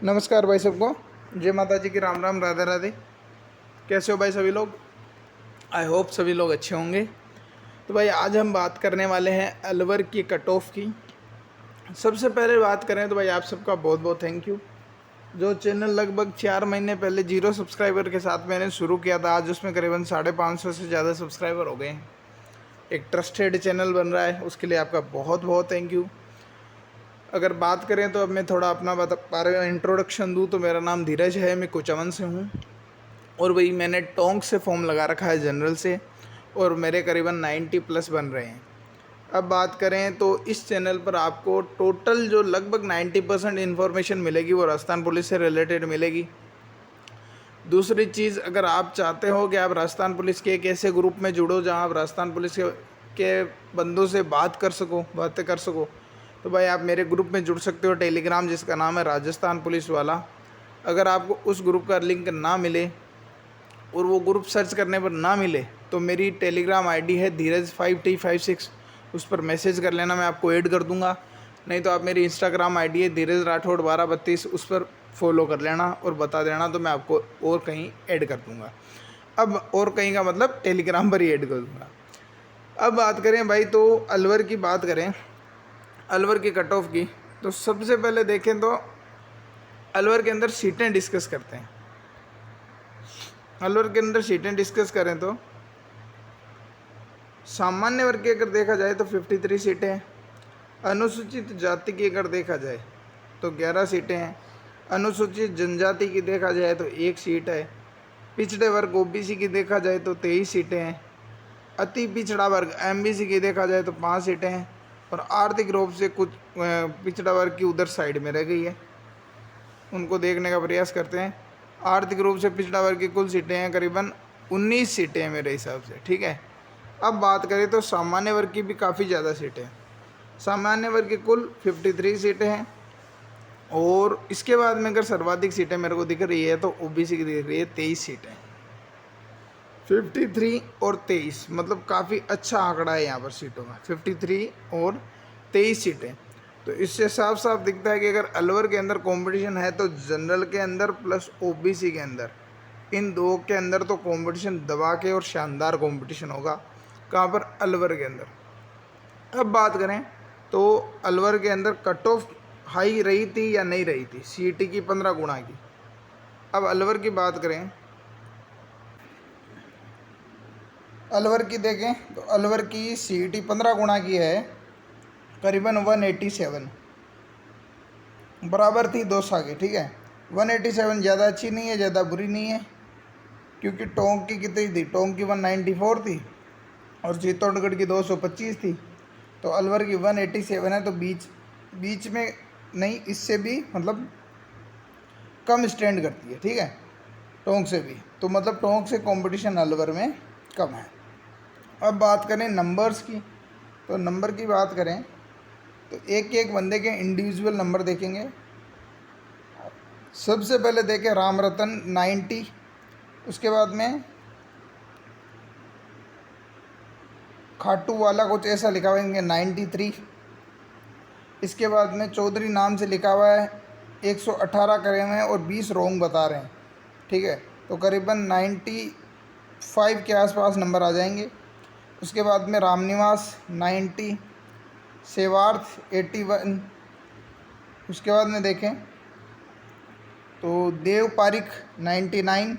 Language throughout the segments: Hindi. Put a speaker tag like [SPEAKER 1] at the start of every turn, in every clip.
[SPEAKER 1] नमस्कार भाई सबको। जय माता जी की, राम राम, राधे राधे। कैसे हो भाई सभी लोग? आई होप सभी लोग अच्छे होंगे। तो भाई आज हम बात करने वाले हैं अलवर की कट ऑफ की। सबसे पहले बात करें तो भाई आप सबका बहुत बहुत थैंक यू। जो चैनल लगभग 4 महीने पहले 0 सब्सक्राइबर के साथ मैंने शुरू किया था, आज उसमें करीबन 550 से ज़्यादा सब्सक्राइबर हो गए हैं। एक ट्रस्टेड चैनल बन रहा है, उसके लिए आपका बहुत बहुत थैंक यू। अगर बात करें तो अब मैं थोड़ा अपना बारे में इंट्रोडक्शन दूँ तो मेरा नाम धीरज है, मैं कुचामन से हूँ। और वही मैंने टोंक से फॉर्म लगा रखा है जनरल से, और मेरे करीबन 90 प्लस बन रहे हैं। अब बात करें तो इस चैनल पर आपको टोटल जो लगभग 90% इन्फॉर्मेशन मिलेगी वो राजस्थान पुलिस से रिलेटेड मिलेगी। दूसरी चीज़, अगर आप चाहते हो कि आप राजस्थान पुलिस के एक ऐसे ग्रुप में जुड़ो जहां आप राजस्थान पुलिस के बंदों से बातें कर सको, तो भाई आप मेरे ग्रुप में जुड़ सकते हो टेलीग्राम, जिसका नाम है राजस्थान पुलिस वाला। अगर आपको उस ग्रुप का लिंक ना मिले और वो ग्रुप सर्च करने पर ना मिले तो मेरी टेलीग्राम आईडी है धीरज5T56, उस पर मैसेज कर लेना, मैं आपको ऐड कर दूंगा। नहीं तो आप मेरी इंस्टाग्राम आईडी है धीरज राठौड़ 1232, उस पर फॉलो कर लेना और बता देना, तो मैं आपको और कहीं ऐड कर दूंगा। अब और कहीं का मतलब टेलीग्राम पर ही ऐड कर दूंगा। अब बात करें भाई, तो अलवर की बात करें, अलवर की कट ऑफ की, तो सबसे पहले देखें तो अलवर के अंदर सीटें डिस्कस करते हैं। अलवर के अंदर सीटें डिस्कस करें तो सामान्य वर्ग की अगर देखा जाए तो 53 सीटें हैं। अनुसूचित जाति की अगर देखा जाए तो 11 सीटें हैं। अनुसूचित जनजाति की देखा जाए तो 1 सीट है। पिछड़े वर्ग ओबीसी की देखा जाए तो 23 सीटें हैं। अति पिछड़ा वर्ग एमबीसी की देखा जाए तो 5 सीटें हैं। और आर्थिक रूप से कुछ पिछड़ा वर्ग की उधर साइड में रह गई है, उनको देखने का प्रयास करते हैं। आर्थिक रूप से पिछड़ा वर्ग की कुल सीटें हैं करीबन 19 सीटें हैं मेरे हिसाब से, ठीक है। अब बात करें तो सामान्य वर्ग की भी काफ़ी ज़्यादा सीटें हैं। सामान्य वर्ग की कुल 53 सीटें हैं। और इसके बाद में अगर सर्वाधिक सीटें मेरे को दिख रही है तो ओबीसी की दिख रही है 23 सीटें। 53 और 23 मतलब काफ़ी अच्छा आंकड़ा है यहाँ पर सीटों में, 53 और 23 सीटें। तो इससे साफ साफ दिखता है कि अगर अलवर के अंदर कंपटीशन है तो जनरल के अंदर प्लस ओबीसी के अंदर, इन दो के अंदर तो कंपटीशन दबा के और शानदार कंपटीशन होगा। कहाँ पर? अलवर के अंदर। अब बात करें तो अलवर के अंदर कट ऑफ हाई रही थी या नहीं रही थी सीईटी की 15 गुना की। अब अलवर की बात करें, अलवर की देखें तो अलवर की सीईटी 15 गुना की है, करीबन 187 बराबर थी, 2 आगे, ठीक है। 187 ज़्यादा अच्छी नहीं है, ज़्यादा बुरी नहीं है, क्योंकि टोंक की कितनी थी? टोंक की 194 थी और चित्तौड़गढ़ की 225 थी। तो अलवर की 187 है, तो बीच में नहीं, इससे भी मतलब कम स्टैंड करती है, ठीक है, टोंक से भी। तो मतलब टोंक से कंपटीशन अलवर में कम है। अब बात करें नंबर्स की, तो नंबर की बात करें तो एक एक बंदे के इंडिविजुअल नंबर देखेंगे। सबसे पहले देखें राम रतन 90, उसके बाद में खाटू वाला कुछ ऐसा लिखा हुआ है 93, इसके बाद में चौधरी नाम से लिखा हुआ है 118 करे हुए हैं और 20 रोंग बता रहे हैं, ठीक है। तो करीबन 95 के आसपास नंबर आ जाएंगे। उसके बाद में रामनिवास 90, सेवार्थ 81, उसके बाद में देखें तो देव पारिक 99,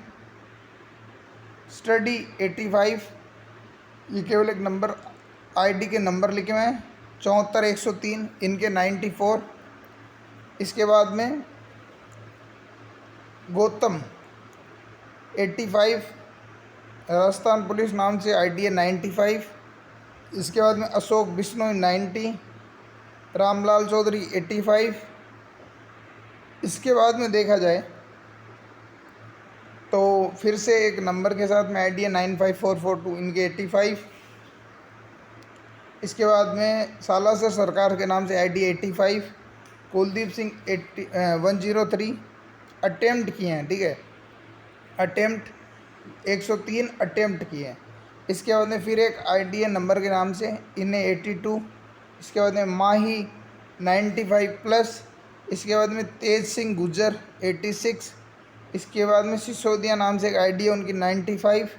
[SPEAKER 1] स्टडी 85, ये केवल एक नंबर आईडी के नंबर लिखे हुए हैं। 74 103, इनके 94। इसके बाद में गौतम 85, राजस्थान पुलिस नाम से आईडी है 95। इसके बाद में अशोक बिश्नोई 90, रामलाल चौधरी 85। इसके बाद में देखा जाए तो फिर से एक नंबर के साथ में आईडी है 95442, इनके 85। इसके बाद में सालासर सरकार के नाम से आईडी 85, कुलदीप सिंह 103 अटेम्प्ट किए हैं, ठीक है, अटेम्प्ट 103 अटेम्प्ट किए हैं। इसके बाद में फिर एक आईडी है नंबर के नाम से, इन्हें 82। इसके बाद में माही 95 प्लस, इसके बाद में तेज सिंह गुज्जर 86। इसके बाद में सिसोदिया नाम से एक आईडी है उनकी 95।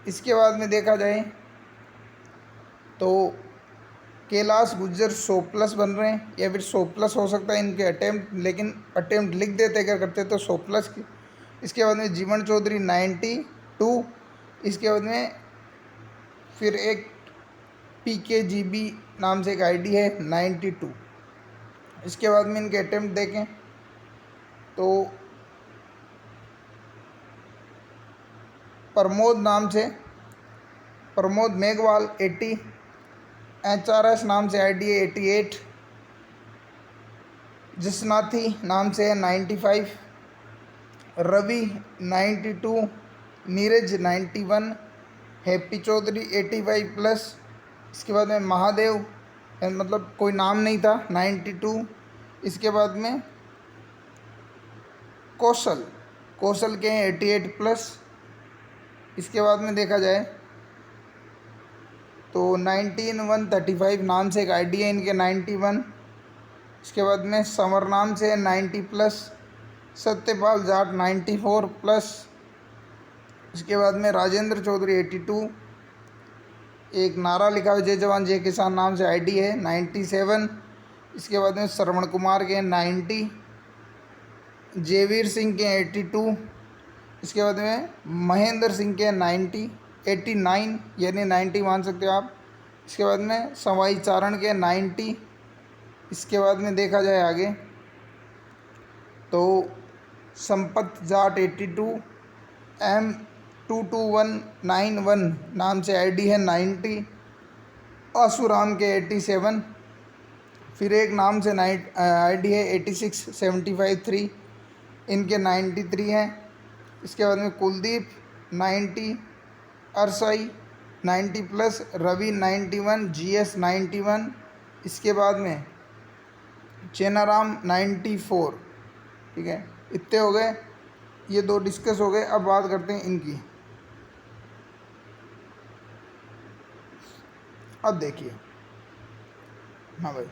[SPEAKER 1] इसके बाद में देखा जाए तो कैलाश गुज्जर 100+ बन रहे हैं, या फिर 100+ हो सकता है इनके अटैम्प्ट, लेकिन अटैम्प्ट लिख देते क्या करते तो 100+ की। इसके बाद में जीवन चौधरी 92। इसके बाद में फिर एक PKGB नाम से एक आईडी है 92। इसके बाद में इनके अटैम्प्ट देखें तो प्रमोद नाम से प्रमोद मेघवाल 80। HRS नाम से आईडी है 88। जसनाथी नाम से है 95। रवि 92। नीरज 91। हैप्पी चौधरी 85+। इसके बाद में महादेव, मतलब कोई नाम नहीं था, 92। इसके बाद में कौशल के हैं 88+। इसके बाद में देखा जाए तो 19135 नाम से एक आईडी है इनके 91। इसके बाद में समर नाम से 90+। सत्यपाल जाट 94+। इसके बाद में राजेंद्र चौधरी 82। एक नारा लिखा हुआ जय जवान जय किसान नाम से आईडी है 97। इसके बाद में श्रवण कुमार के 90। जयवीर सिंह के 82। इसके बाद में महेंद्र सिंह के 89 यानी 90 मान सकते हो आप। इसके बाद में सवाई चारण के 90। इसके बाद में देखा जाए आगे तो संपत जाट 82। M22191 नाम से आईडी है 90। आसुराम के 87। फिर एक नाम से आईडी है 8675 इनके 93 हैं। इसके बाद में कुलदीप 90। अरसाई 90+। रवि 91। GS 91। इसके बाद में चेनाराम 94। ठीक है, इतने हो गए, ये दो डिस्कस हो गए। अब बात करते हैं इनकी। अब देखिए, हाँ भाई,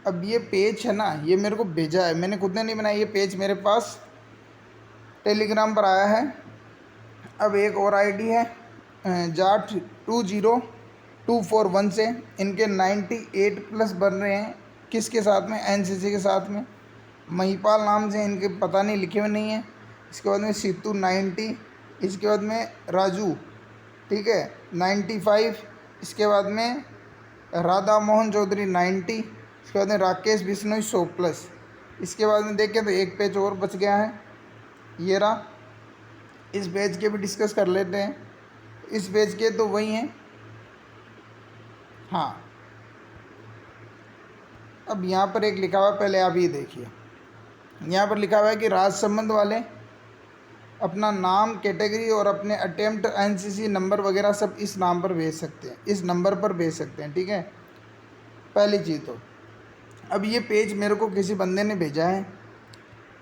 [SPEAKER 1] अब ये पेज है ना, ये मेरे को भेजा है, मैंने खुद ने नहीं बनाया, ये पेज मेरे पास टेलीग्राम पर आया है। अब एक और आईडी है जाट 20241 से, इनके 98+ बन रहे हैं। किसके साथ में? NCC के साथ में। महिपाल नाम से इनके पता नहीं लिखे हुए नहीं है। इसके बाद में सीतू 90। इसके बाद में राजू, ठीक है, 95। इसके बाद में राधा मोहन चौधरी 90। इसके बाद में राकेश बिश्नोई 100+। इसके बाद में देखें तो एक पेज और बच गया है, ये रहा। इस पेज के भी डिस्कस कर लेते हैं। इस पेज के तो वही हैं, हाँ। अब यहाँ पर एक लिखा हुआ, पहले आप ये देखिए, यहाँ पर लिखा हुआ है कि राजसंबंध वाले अपना नाम, कैटेगरी और अपने अटेम्प्ट NCC नंबर वगैरह सब इस नाम पर भेज सकते हैं, इस नंबर पर भेज सकते हैं। ठीक है, पहली चीज़ तो। अब ये पेज मेरे को किसी बंदे ने भेजा है,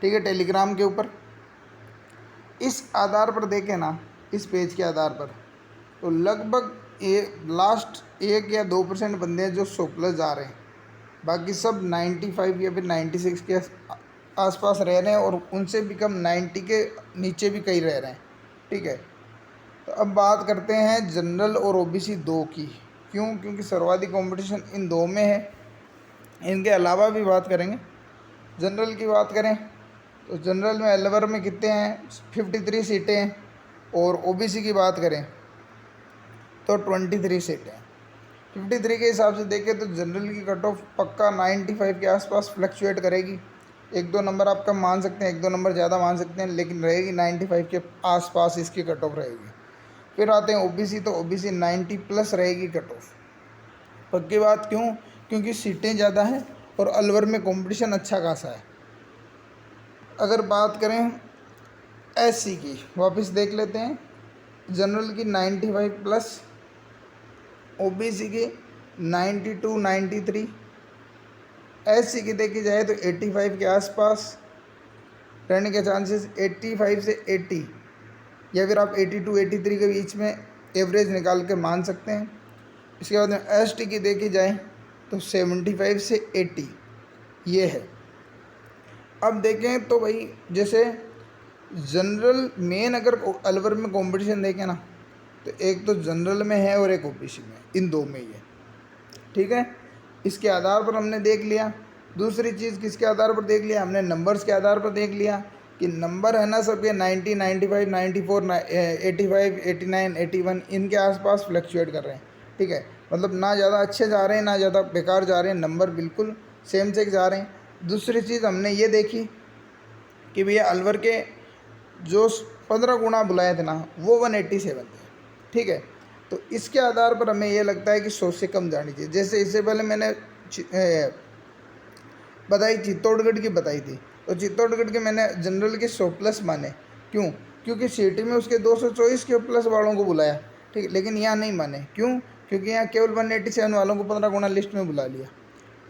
[SPEAKER 1] ठीक है, टेलीग्राम के ऊपर। इस आधार पर देखें ना, इस पेज के आधार पर तो लगभग लास्ट 1 या 2% बंदे हैं जो 100+ जा रहे हैं, बाकी सब 95 या फिर 96 के आसपास रह रहे हैं, और उनसे भी कम 90 के नीचे भी कई रह रहे हैं। ठीक है, तो अब बात करते हैं जनरल और OBC 2 की। क्यों? क्योंकि सर्वाधिक कंपटीशन इन दो में है। इनके अलावा भी बात करेंगे। जनरल की बात करें तो जनरल में एलवर में कितने हैं? 53 सीटें हैं, और OBC की बात करें तो 23 सीटें हैं। 53 के हिसाब से देखें तो जनरल की कट ऑफ पक्का 95 के आसपास फ्लक्चुएट करेगी। 1-2 नंबर आप कम मान सकते हैं, 1-2 नंबर ज़्यादा मान सकते हैं, लेकिन रहेगी 95 के आसपास इसकी कट ऑफ रहेगी। फिर आते हैं OBC, तो OBC 90+ रहेगी कट ऑफ, पक्की बात। क्यों? क्योंकि सीटें ज़्यादा हैं और अलवर में कंपटीशन अच्छा खासा है। अगर बात करें SC की, वापस देख लेते हैं। जनरल की 95+, OBC की 92, 93, SC की देखी जाए तो 85 के आसपास रहने के चांसेस, 85 से 80, या फिर आप 82, 83 के बीच में एवरेज निकाल के मान सकते हैं। इसके बाद में ST की देखी जाए तो 75 से 80 ये है। अब देखें तो भाई जैसे जनरल मेन अगर अलवर में कंपटीशन देखें ना, तो एक तो जनरल में है और एक ओबीसी में, इन दो में ही है, ठीक है। इसके आधार पर हमने देख लिया। दूसरी चीज़ किसके आधार पर देख लिया हमने, नंबर्स के आधार पर देख लिया कि नंबर है ना सबके 90, 95, 94, 85, 89, 81 इनके आसपास फ्लक्चुएट कर रहे हैं, ठीक है। मतलब ना ज़्यादा अच्छे जा रहे हैं ना ज़्यादा बेकार जा रहे हैं, नंबर बिल्कुल सेम से जा रहे हैं। दूसरी चीज़ हमने ये देखी कि भैया अलवर के जो 15 गुना बुलाए थे ना वो 187 थे, ठीक है। तो इसके आधार पर हमें ये लगता है कि 100 से कम जानी चाहिए। जैसे इससे पहले मैंने बताई चित्तौड़गढ़ की बताई थी, तो चित्तौड़गढ़ के मैंने जनरल के 100 प्लस माने, क्यों? क्योंकि सिटी में उसके 224 के प्लस वालों को बुलाया, ठीक है। लेकिन यहाँ नहीं माने, क्यों? क्योंकि यहाँ केवल 187 वालों को 15 गुना लिस्ट में बुला लिया।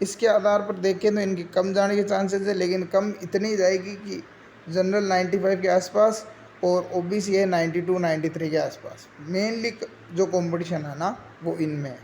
[SPEAKER 1] इसके आधार पर देखें तो इनकी कम जाने के चांसेस है, लेकिन कम इतनी जाएगी कि जनरल 95 के आसपास और ओबीसी है 92, 93 के आसपास। मेनली जो कंपटीशन है ना वो इनमें है।